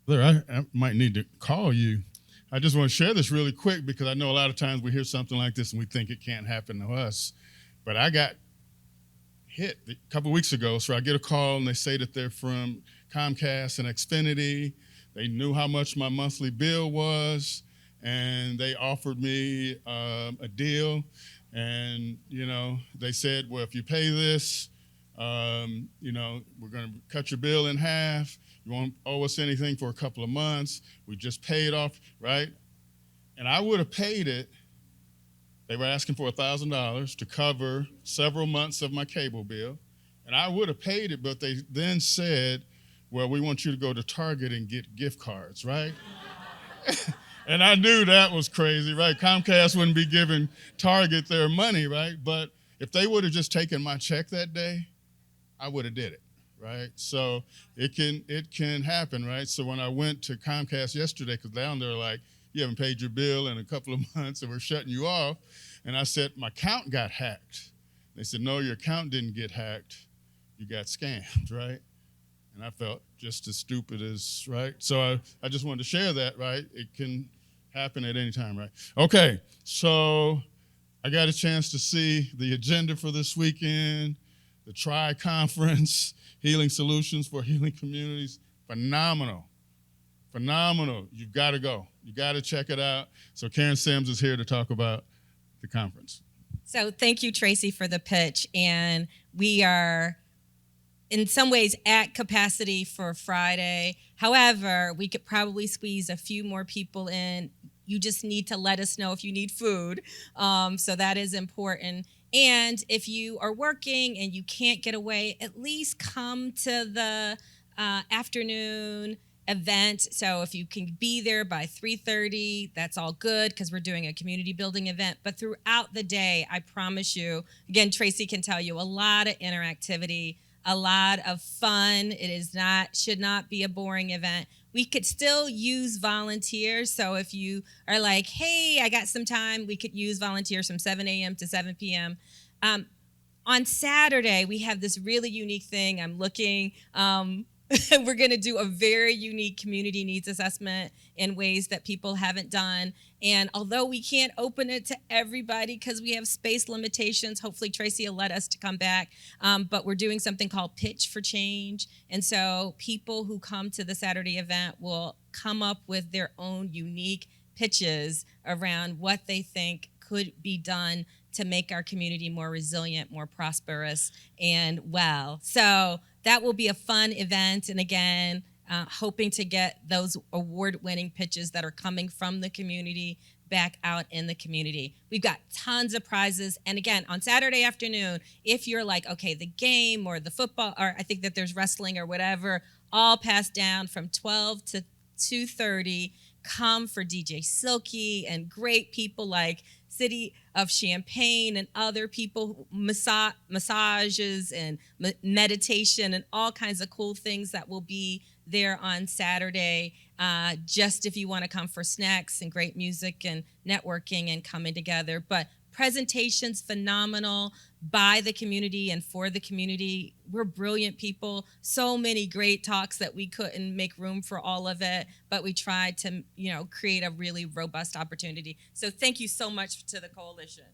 I might need to call you. I just want to share this really quick because I know a lot of times we hear something like this and we think it can't happen to us. But I got hit a couple weeks ago, so I get a call and they say that they're from Comcast and Xfinity. They knew how much my monthly bill was, and they offered me a deal. And, you know, they said, well, if you pay this, you know, we're going to cut your bill in half. You won't owe us anything for a couple of months. We just paid off, right? And I would have paid it. They were asking for $1,000 to cover several months of my cable bill. And I would have paid it, but they then said, well, we want you to go to Target and get gift cards, right? And I knew that was crazy, right? Comcast wouldn't be giving Target their money, right? But if they would have just taken my check that day, I would have did it, right? So it can happen, right? So when I went to Comcast yesterday, because down there like, you haven't paid your bill in a couple of months and we're shutting you off. And I said, my account got hacked. They said, no, your account didn't get hacked. You got scammed, right? And I felt just as stupid as, right? So I just wanted to share that, right? It can happen at any time, right? Okay, so I got a chance to see the agenda for this weekend, the Tri-Conference, Healing Solutions for Healing Communities. Phenomenal. You've got to go. You got to check it out. So Karen Sims is here to talk about the conference. So thank you, Tracy, for the pitch. And we are in some ways at capacity for Friday. However, we could probably squeeze a few more people in. You just need to let us know if you need food. So that is important. And if you are working and you can't get away, at least come to the afternoon event. So if you can be there by 3:30, that's all good because we're doing a community building event. But throughout the day, I promise you, again, Tracy can tell you, a lot of interactivity, a lot of fun. Should not be a boring event. We could still use volunteers. So if you are like, hey, I got some time, we could use volunteers from 7 a.m. to 7 p.m. On Saturday, we have this really unique thing. I'm looking. We're going to do a very unique community needs assessment in ways that people haven't done. And although we can't open it to everybody because we have space limitations, hopefully Tracy will let us to come back. But we're doing something called Pitch for Change. And so people who come to the Saturday event will come up with their own unique pitches around what they think could be done to make our community more resilient, more prosperous, and well. So that will be a fun event. And again, hoping to get those award-winning pitches that are coming from the community back out in the community. We've got tons of prizes. And again, on Saturday afternoon, if you're like, okay, the game or the football, or I think that there's wrestling or whatever, all passed down from 12 to 2:30. Come for DJ Silky and great people like City of Champaign and other people, massages and meditation and all kinds of cool things that will be there on Saturday. Just if you want to come for snacks and great music and networking and coming together. But presentations phenomenal. by the community and for the community. We're brilliant people. So many great talks that we couldn't make room for all of it, but we tried to, create a really robust opportunity. So thank you so much to the coalition.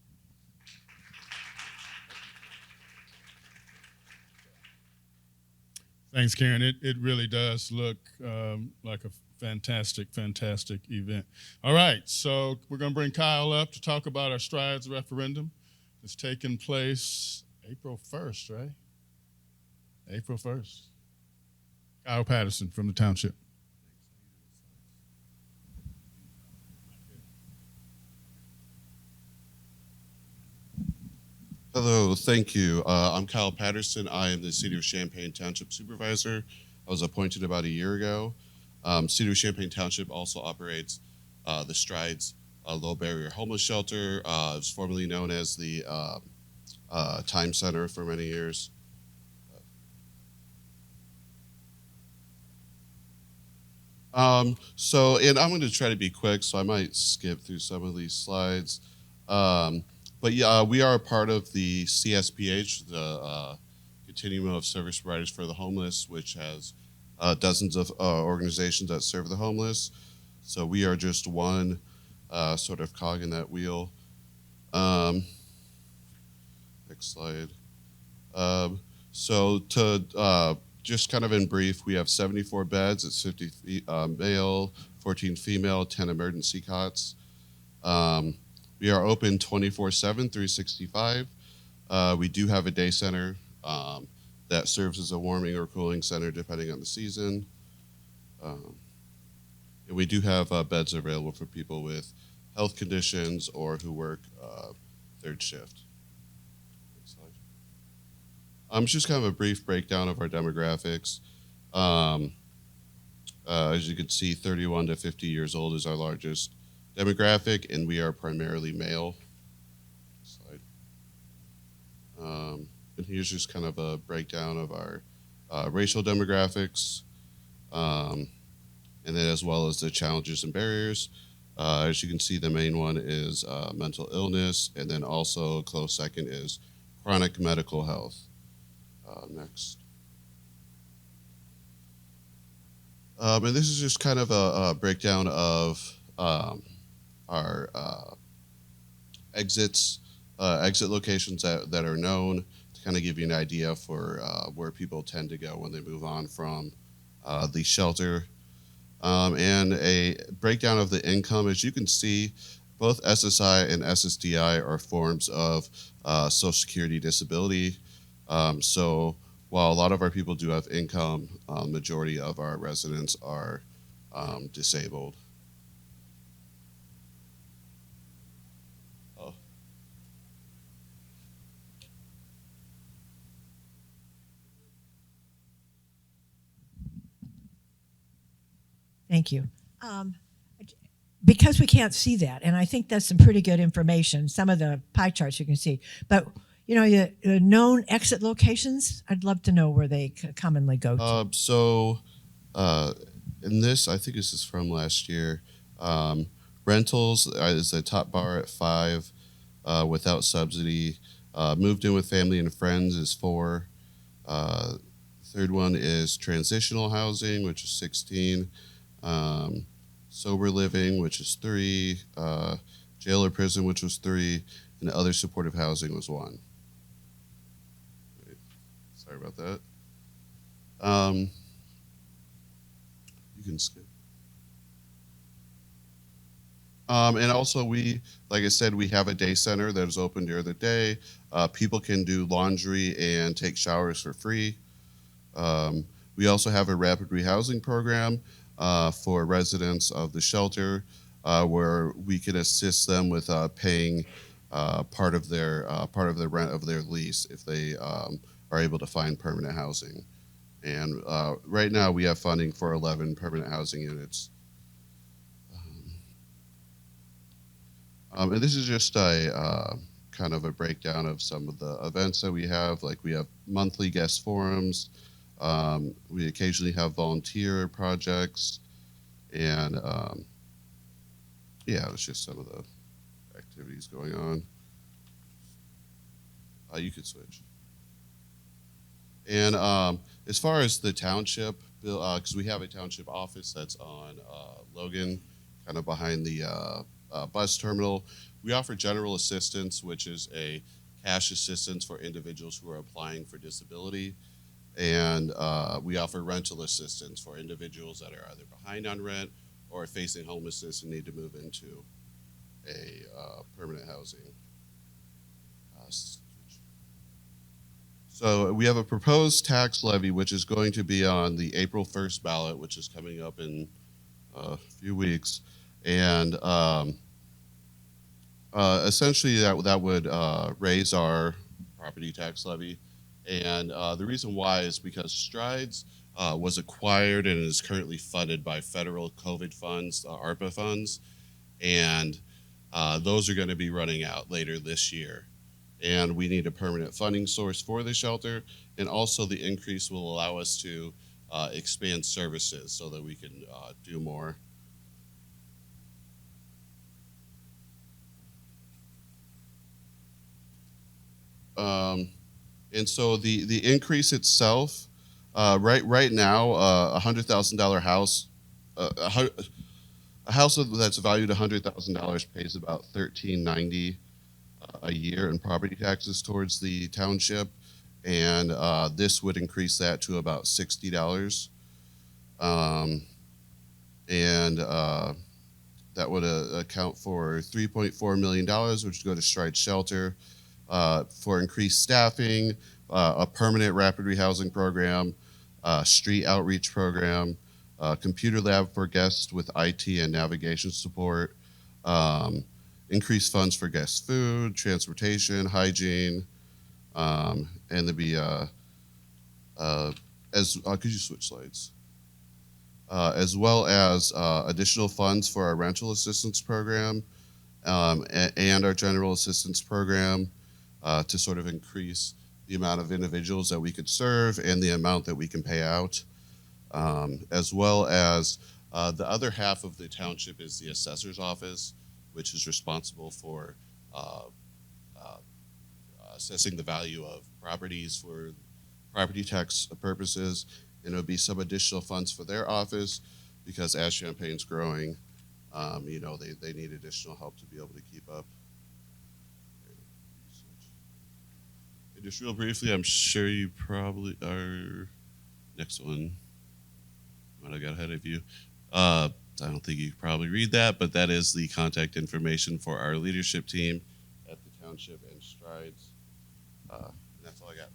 Thanks, Karen. It really does look like a fantastic, fantastic event. All right, so we're going to bring Kyle up to talk about our Strides referendum. It's taking place April 1st, right? April 1st. Kyle Patterson from the township. Hello, thank you. I'm Kyle Patterson. I am the City of Champaign Township Supervisor. I was appointed about a year ago. City of Champaign Township also operates the Strides Low Barrier Homeless Shelter. It was formerly known as the Time Center for many years. And I'm going to try to be quick, so I might skip through some of these slides. But yeah, we are a part of the CSPH, the Continuum of Service Providers for the Homeless, which has dozens of organizations that serve the homeless. So we are just one sort of cog in that wheel. Next slide. So to just kind of in brief, we have 74 beds. It's 50 male, 14 female, 10 emergency cots. We are open 24/7, 365. We do have a day center that serves as a warming or cooling center depending on the season. And we do have beds available for people with health conditions or who work third shift. Next slide. Just kind of a brief breakdown of our demographics. As you can see, 31 to 50 years old is our largest demographic, and we are primarily male. Slide. And here's just kind of a breakdown of our racial demographics, and then as well as the challenges and barriers. As you can see, the main one is mental illness, and then also a close second is chronic medical health. Next. And this is just kind of a breakdown of our exit locations that are known to kind of give you an idea for where people tend to go when they move on from the shelter. And a breakdown of the income. As you can see, both SSI and SSDI are forms of Social Security disability. So while a lot of our people do have income, majority of our residents are disabled. Thank you. Because we can't see that, and I think that's some pretty good information, some of the pie charts you can see, but the known exit locations, I'd love to know where they commonly go to. In this, I think this is from last year, rentals is the top bar at 5 without subsidy. Moved in with family and friends is 4. Third one is transitional housing, which is 16. Sober living, which is 3, jail or prison, which was 3, and other supportive housing was 1. Sorry about that. You can skip. And also like I said, we have a day center that is open during the day. People can do laundry and take showers for free. We also have a rapid rehousing program for residents of the shelter, where we can assist them with paying part of the rent of their lease if they are able to find permanent housing. And right now we have funding for 11 permanent housing units. And this is just a kind of a breakdown of some of the events that we have. Like we have monthly guest forums. We occasionally have volunteer projects, and yeah, it's just some of the activities going on. You could switch. And as far as the township, because we have a township office that's on Logan, kind of behind the bus terminal, we offer general assistance, which is a cash assistance for individuals who are applying for disability. And we offer rental assistance for individuals that are either behind on rent or facing homelessness and need to move into a permanent housing. So we have a proposed tax levy, which is going to be on the April 1st ballot, which is coming up in a few weeks. And essentially that would raise our property tax levy. And the reason why is because Strides was acquired and is currently funded by federal COVID funds, ARPA funds. And those are going to be running out later this year. And we need a permanent funding source for the shelter. And also the increase will allow us to expand services so that we can do more. And so the increase itself, right now, a $100,000 house, a house that's valued $100,000 pays about $13.90 a year in property taxes towards the township, and this would increase that to about $60, and that would account for $3.4 million, which would go to Stride Shelter for increased staffing, a permanent rapid rehousing program, street outreach program, computer lab for guests with IT and navigation support, increased funds for guest food, transportation, hygiene, and there'd be, could you switch slides? As well as additional funds for our rental assistance program and our general assistance program to sort of increase the amount of individuals that we could serve and the amount that we can pay out. As well as the other half of the township is the assessor's office, which is responsible for assessing the value of properties for property tax purposes. And it would be some additional funds for their office because as Champaign's growing, you know, they need additional help to be able to keep up. And just real briefly, I'm sure you probably are, next one, might have got ahead of you. I don't think you could probably read that, but that is the contact information for our leadership team at the township and Strides. And that's all I got.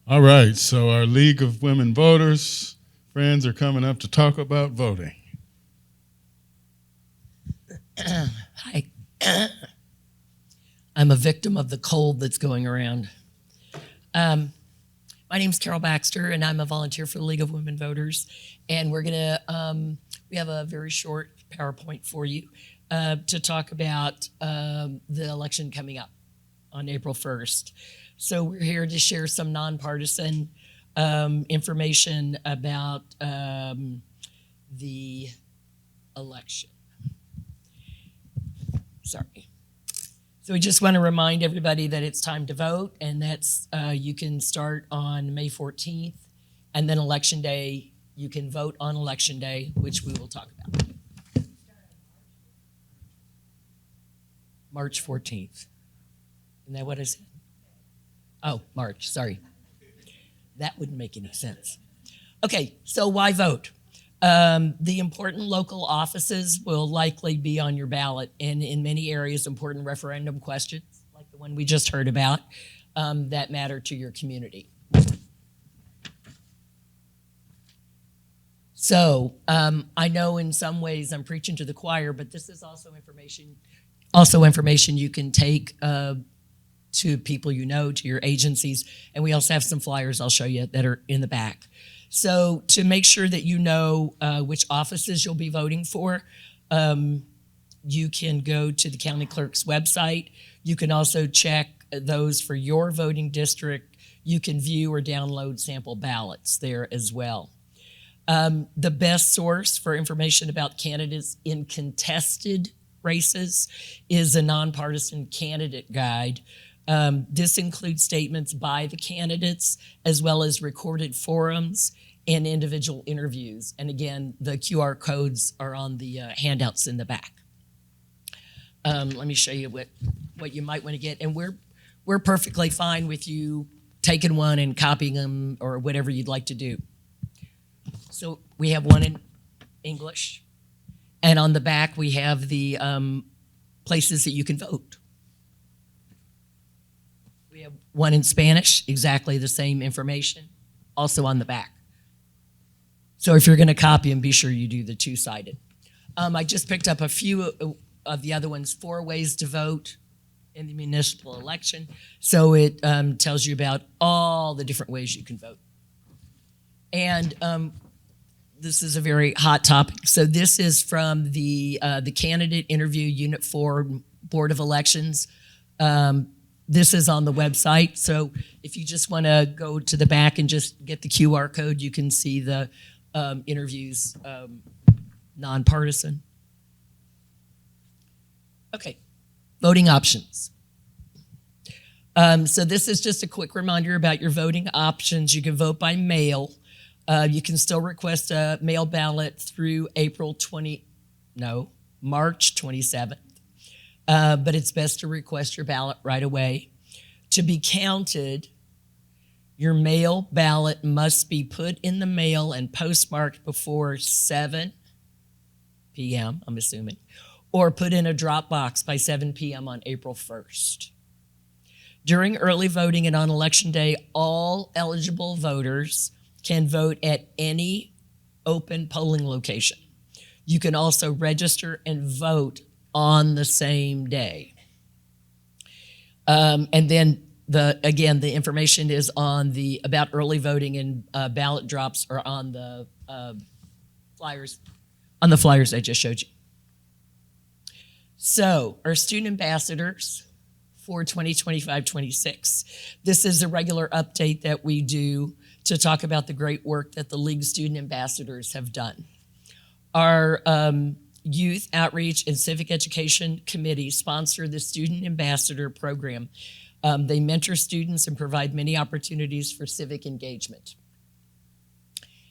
All right, so our League of Women Voters friends are coming up to talk about voting. Hi. I'm a victim of the cold that's going around. My name's Carol Baxter, and I'm a volunteer for the League of Women Voters. And we're gonna, we have a very short PowerPoint for you to talk about the election coming up on April 1st. So we're here to share some nonpartisan information about the election. Sorry. So we just want to remind everybody that it's time to vote, and that's you can start on May 14th, and then Election Day, you can vote on Election Day, which we will talk about. March 14th. Isn't that what I said? Oh, March, sorry. That wouldn't make any sense. Okay, so why vote? The important local offices will likely be on your ballot, and in many areas, important referendum questions, like the one we just heard about, that matter to your community. So I know in some ways I'm preaching to the choir, but this is also information you can take to people you know, to your agencies, and we also have some flyers I'll show you that are in the back. So to make sure that you know which offices you'll be voting for, you can go to the county clerk's website. You can also check those for your voting district. You can view or download sample ballots there as well. The best source for information about candidates in contested races is a nonpartisan candidate guide. This includes statements by the candidates as well as recorded forums and individual interviews. And again, the QR codes are on the handouts in the back. Let me show you what you might want to get. And we're perfectly fine with you taking one and copying them or whatever you'd like to do. So we have one in English, and on the back we have the places that you can vote. We have one in Spanish, exactly the same information, also on the back. So if you're going to copy them, be sure you do the two-sided. I just picked up a few of the other ones, 4 ways to vote in the municipal election. So it tells you about all the different ways you can vote. And this is a very hot topic. So this is from the candidate interview Unit 4 Board of Elections. This is on the website. So if you just want to go to the back and just get the QR code, you can see the interviews, nonpartisan. Okay, voting options. So this is just a quick reminder about your voting options. You can vote by mail. You can still request a mail ballot through March 27th. But it's best to request your ballot right away. To be counted, your mail ballot must be put in the mail and postmarked before 7 p.m., I'm assuming, or put in a drop box by 7 p.m. on April 1st. During early voting and on election day, all eligible voters can vote at any open polling location. You can also register and vote on the same day. And then the information is on about early voting, and ballot drops are on the flyers I just showed you. So our student ambassadors for 2025-26. This is a regular update that we do to talk about the great work that the League student ambassadors have done. Our Youth Outreach and Civic Education Committee sponsor the Student Ambassador Program. They mentor students and provide many opportunities for civic engagement,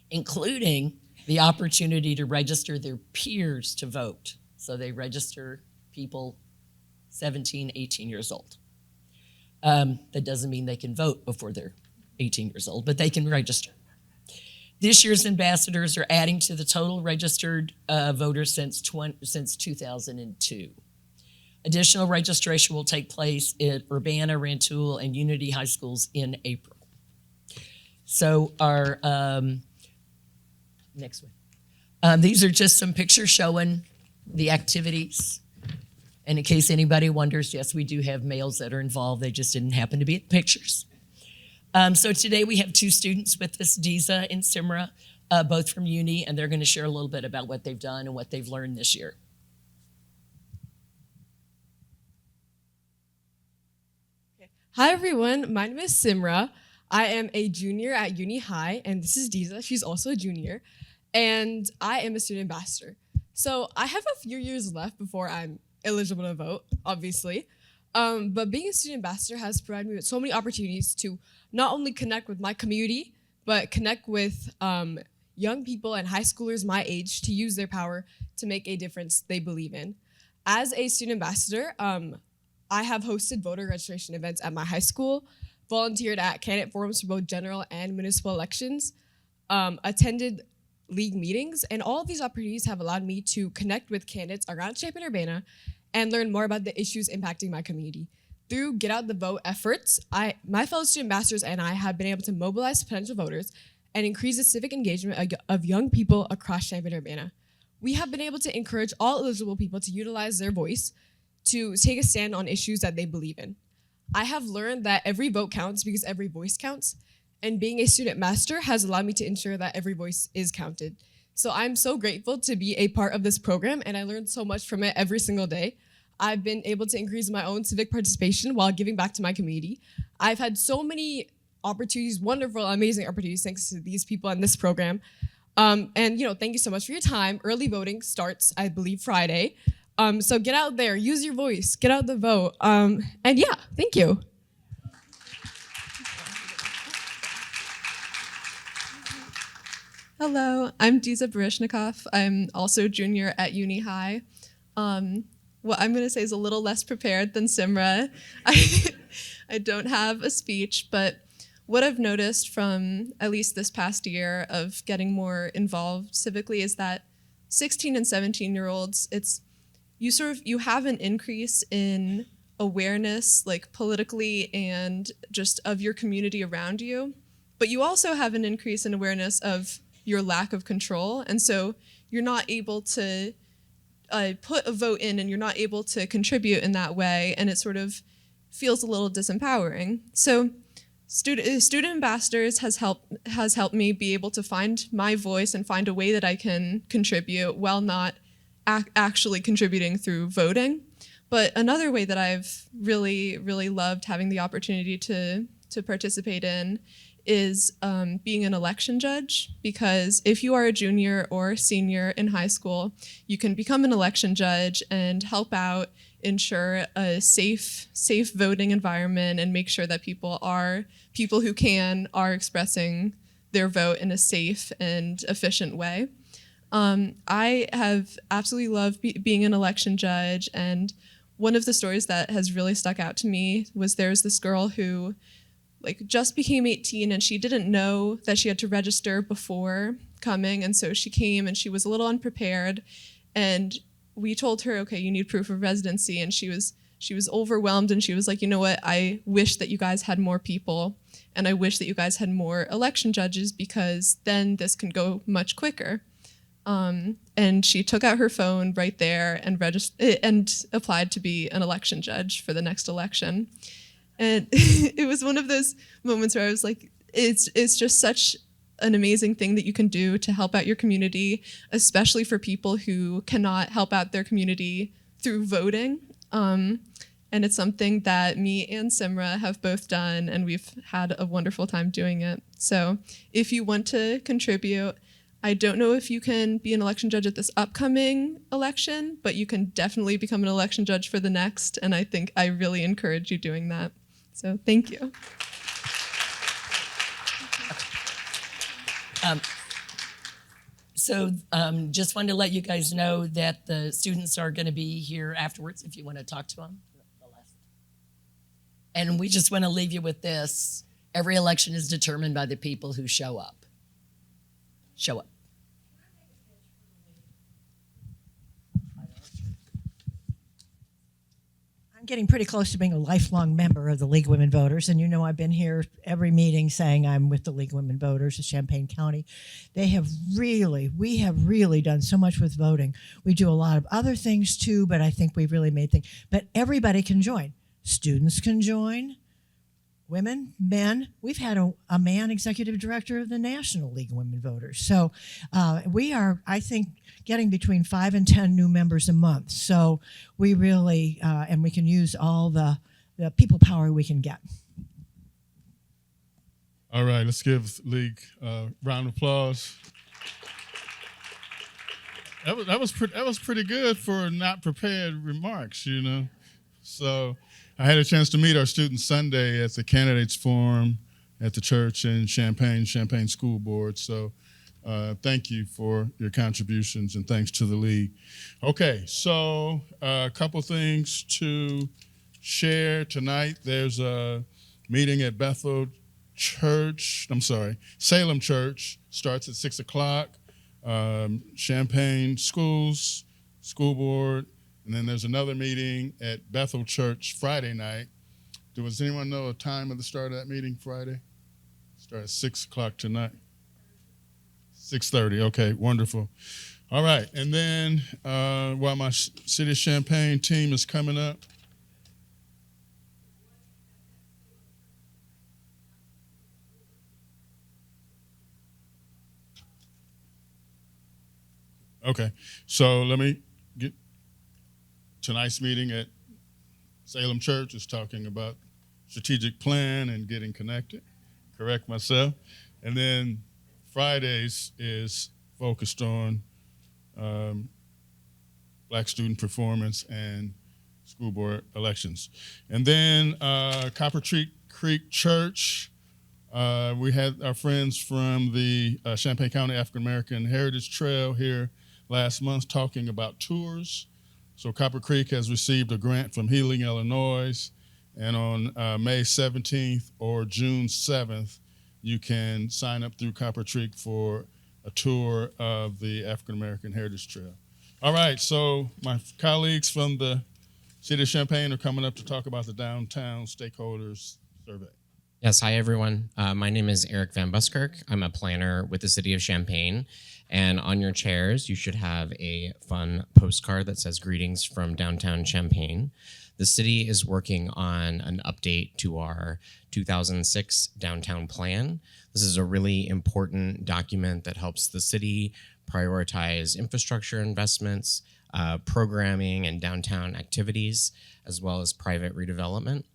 including the opportunity to register their peers to vote. So they register people 17, 18 years old. That doesn't mean they can vote before they're 18 years old, but they can register. This year's ambassadors are adding to the total registered voters since 2002. Additional registration will take place at Urbana, Rantoul, and Unity High Schools in April. So our next one. These are just some pictures showing the activities. And in case anybody wonders, yes, we do have males that are involved. They just didn't happen to be at the pictures. So today we have 2 students with us, Diza and Simra, both from Uni, and they're going to share a little bit about what they've done and what they've learned this year. Hi everyone, my name is Simra. I am a junior at Uni High, and this is Diza. She's also a junior, and I am a student ambassador. So I have a few years left before I'm eligible to vote, obviously. But being a student ambassador has provided me with so many opportunities to not only connect with my community, but connect with young people and high schoolers my age to use their power to make a difference they believe in. As a student ambassador, I have hosted voter registration events at my high school, volunteered at candidate forums for both general and municipal elections, attended league meetings, and all of these opportunities have allowed me to connect with candidates around Champaign-Urbana and learn more about the issues impacting my community. Through Get Out the Vote efforts, my fellow student ambassadors and I have been able to mobilize potential voters and increase the civic engagement of young people across Champaign-Urbana. We have been able to encourage all eligible people to utilize their voice to take a stand on issues that they believe in. I have learned that every vote counts because every voice counts, and being a student ambassador has allowed me to ensure that every voice is counted. So I'm so grateful to be a part of this program, and I learned so much from it every single day. I've been able to increase my own civic participation while giving back to my community. I've had so many opportunities, wonderful, amazing opportunities thanks to these people and this program. And thank you so much for your time. Early voting starts, I believe, Friday. So get out there, use your voice, get out the vote. And yeah, thank you. Hello, I'm Diza Barishnikov. I'm also a junior at Uni High. What I'm going to say is a little less prepared than Simra. I don't have a speech, but what I've noticed from at least this past year of getting more involved civically is that 16 and 17-year-olds, you have an increase in awareness, like politically and just of your community around you, but you also have an increase in awareness of your lack of control, and so you're not able to put a vote in, and you're not able to contribute in that way, and it sort of feels a little disempowering. So student ambassadors has helped me be able to find my voice and find a way that I can contribute while not actually contributing through voting. But another way that I've really, really loved having the opportunity to participate in is being an election judge, because if you are a junior or senior in high school, you can become an election judge and help out ensure a safe voting environment and make sure that people who are expressing their vote in a safe and efficient way. I have absolutely loved being an election judge, and one of the stories that has really stuck out to me was there's this girl who just became 18, and she didn't know that she had to register before coming, and so she came and she was a little unprepared, and we told her, okay, you need proof of residency, and she was overwhelmed, and she was like, you know what, I wish that you guys had more people, and I wish that you guys had more election judges, because then this can go much quicker. And she took out her phone right there and applied to be an election judge for the next election. And it was one of those moments where I was like, it's just such an amazing thing that you can do to help out your community, especially for people who cannot help out their community through voting. And it's something that me and Simra have both done, and we've had a wonderful time doing it. So if you want to contribute, I don't know if you can be an election judge at this upcoming election, but you can definitely become an election judge for the next, and I think I really encourage you doing that. So thank you. Just wanted to let you guys know that the students are going to be here afterwards if you want to talk to them. And we just want to leave you with this. Every election is determined by the people who show up. Show up. I'm getting pretty close to being a lifelong member of the League of Women Voters, and I've been here every meeting saying I'm with the League of Women Voters of Champaign County. We have really done so much with voting. We do a lot of other things too, but I think we've really made things. But everybody can join. Students can join. Women, men. We've had a man executive director of the National League of Women Voters. So we are, I think, getting between 5 and 10 new members a month. So we really, and we can use all the people power we can get. All right, let's give League a round of applause. That was pretty good for not prepared remarks, So I had a chance to meet our students Sunday at the candidates forum at the church in Champaign School Board. So thank you for your contributions, and thanks to the League. Okay, so a couple things to share tonight. There's a meeting at Salem Church, starts at 6 o'clock. Champaign Schools, School Board, and then there's another meeting at Bethel Church Friday night. Does anyone know the time of the start of that meeting Friday? Start at 6 o'clock tonight. 6:30, okay, wonderful. All right, and then while my City of Champaign team is coming up, okay, so let me get tonight's meeting at Salem Church is talking about strategic plan and getting connected. Correct myself. And then Fridays is focused on Black student performance and school board elections. And then Copper Creek Church, we had our friends from the Champaign County African American Heritage Trail here last month talking about tours. So Copper Creek has received a grant from Healing, Illinois, and on May 17th or June 7th, you can sign up through Copper Creek for a tour of the African American Heritage Trail. All right, so my colleagues from the City of Champaign are coming up to talk about the Downtown Stakeholders Survey. Yes, hi everyone. My name is Eric Van Buskirk. I'm a planner with the City of Champaign. And on your chairs, you should have a fun postcard that says greetings from downtown Champaign. The city is working on an update to our 2006 downtown plan. This is a really important document that helps the city prioritize infrastructure investments, programming and downtown activities, as well as private redevelopment.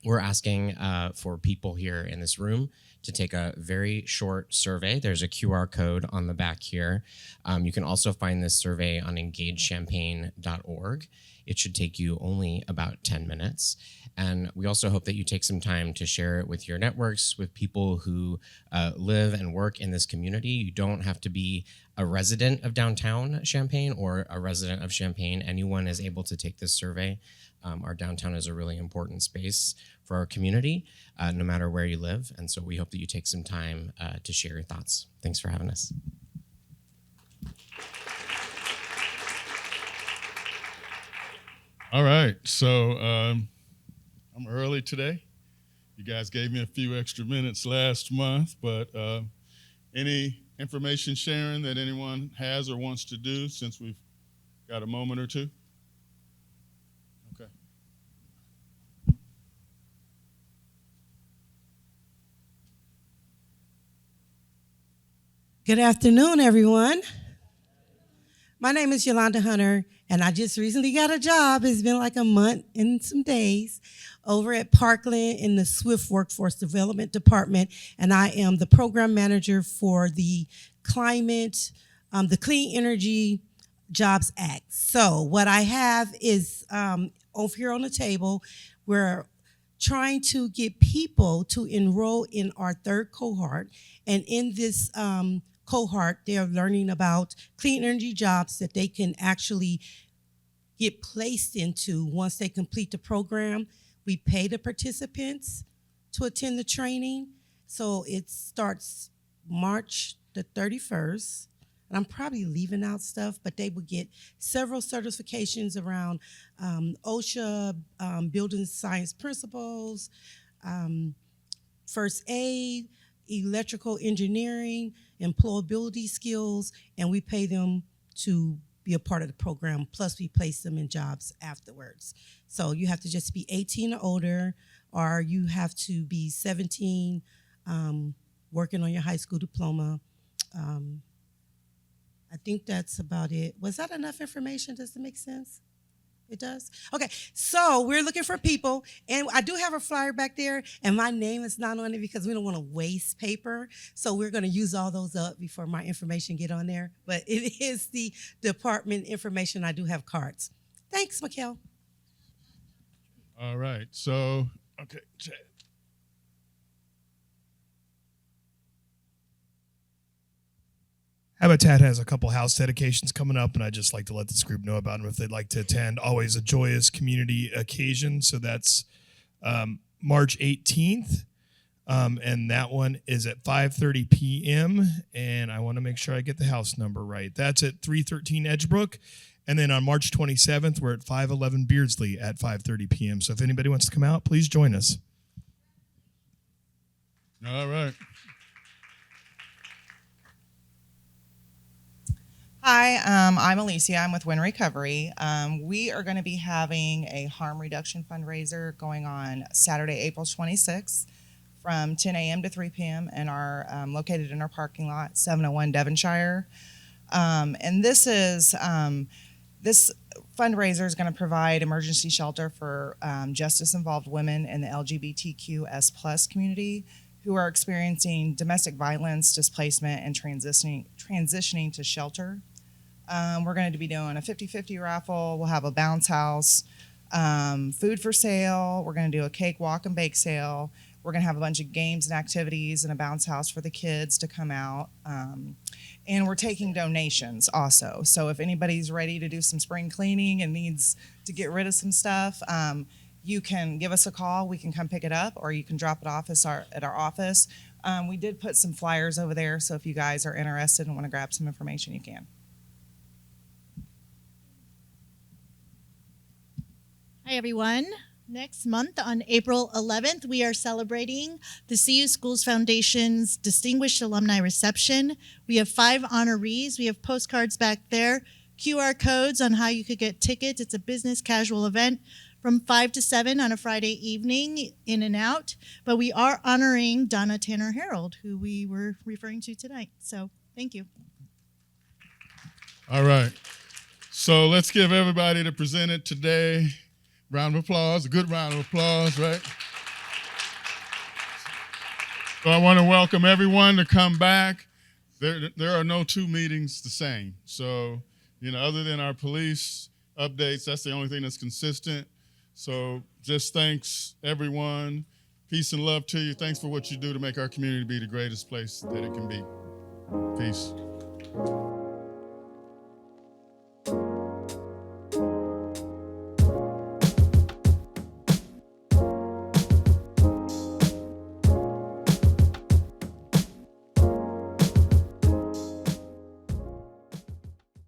We're asking for people here in this room to take a very short survey. There's a QR code on the back here. You can also find this survey on engagechampaign.org. It should take you only about 10 minutes. And we also hope that you take some time to share it with your networks, with people who live and work in this community. You don't have to be a resident of downtown Champaign or a resident of Champaign. Anyone is able to take this survey. Our downtown is a really important space for our community, no matter where you live. And so we hope that you take some time to share your thoughts. Thanks for having us. All right, so I'm early today. You guys gave me a few extra minutes last month, but any information sharing that anyone has or wants to do since we've got a moment or two? Okay. Good afternoon, everyone. My name is Yolanda Hunter, and I just recently got a job. It's been like a month and some days over at Parkland in the Swift Workforce Development Department, and I am the program manager for the climate, the Clean Energy Jobs Act. So what I have is over here on the table, we're trying to get people to enroll in our third cohort, and in this cohort, they're learning about clean energy jobs that they can actually get placed into once they complete the program. We pay the participants to attend the training. So it starts March the 31st. And I'm probably leaving out stuff, but they will get several certifications around OSHA, building science principles, first aid, electrical engineering, employability skills, and we pay them to be a part of the program, plus we place them in jobs afterwards. So you have to just be 18 or older, or you have to be 17, working on your high school diploma. I think that's about it. Was that enough information? Does it make sense? It does? Okay, so we're looking for people, and I do have a flyer back there, and my name is not on it because we don't want to waste paper, so we're going to use all those up before my information get on there, but it is the department information. I do have cards. Thanks, Mikkel. All right, so, okay, Chad. Habitat has a couple house dedications coming up, and I'd just like to let this group know about them if they'd like to attend. Always a joyous community occasion. So that's March 18th, and that one is at 5:30 p.m., and I want to make sure I get the house number right. That's at 313 Edgebrook, and then on March 27th, we're at 511 Beardsley at 5:30 p.m. So if anybody wants to come out, please join us. All right. Hi, I'm Alicia. I'm with Win Recovery. We are going to be having a harm reduction fundraiser going on Saturday, April 26th from 10 a.m. to 3 p.m. and are located in our parking lot, 701 Devonshire. And this fundraiser is going to provide emergency shelter for justice-involved women in the LGBTQS+ community who are experiencing domestic violence, displacement, and transitioning to shelter. We're going to be doing a 50-50 raffle. We'll have a bounce house, food for sale. We're going to do a cake walk and bake sale. We're going to have a bunch of games and activities and a bounce house for the kids to come out. And we're taking donations also. So if anybody's ready to do some spring cleaning and needs to get rid of some stuff, you can give us a call. We can come pick it up, or you can drop it off at our office. We did put some flyers over there, so if you guys are interested and want to grab some information, you can. Hi, everyone. Next month on April 11th, we are celebrating the CU Schools Foundation's Distinguished Alumni Reception. We have 5 honorees. We have postcards back there, QR codes on how you could get tickets. It's a business casual event from 5 to 7 on a Friday evening, in and out. But we are honoring Donna Tanner Harold, who we were referring to tonight. So thank you. All right. So let's give everybody that presented today round of applause, a good round of applause, right? So I want to welcome everyone to come back. There are no 2 meetings the same. So, other than our police updates, that's the only thing that's consistent. So just thanks, everyone. Peace and love to you. Thanks for what you do to make our community be the greatest place that it can be. Peace.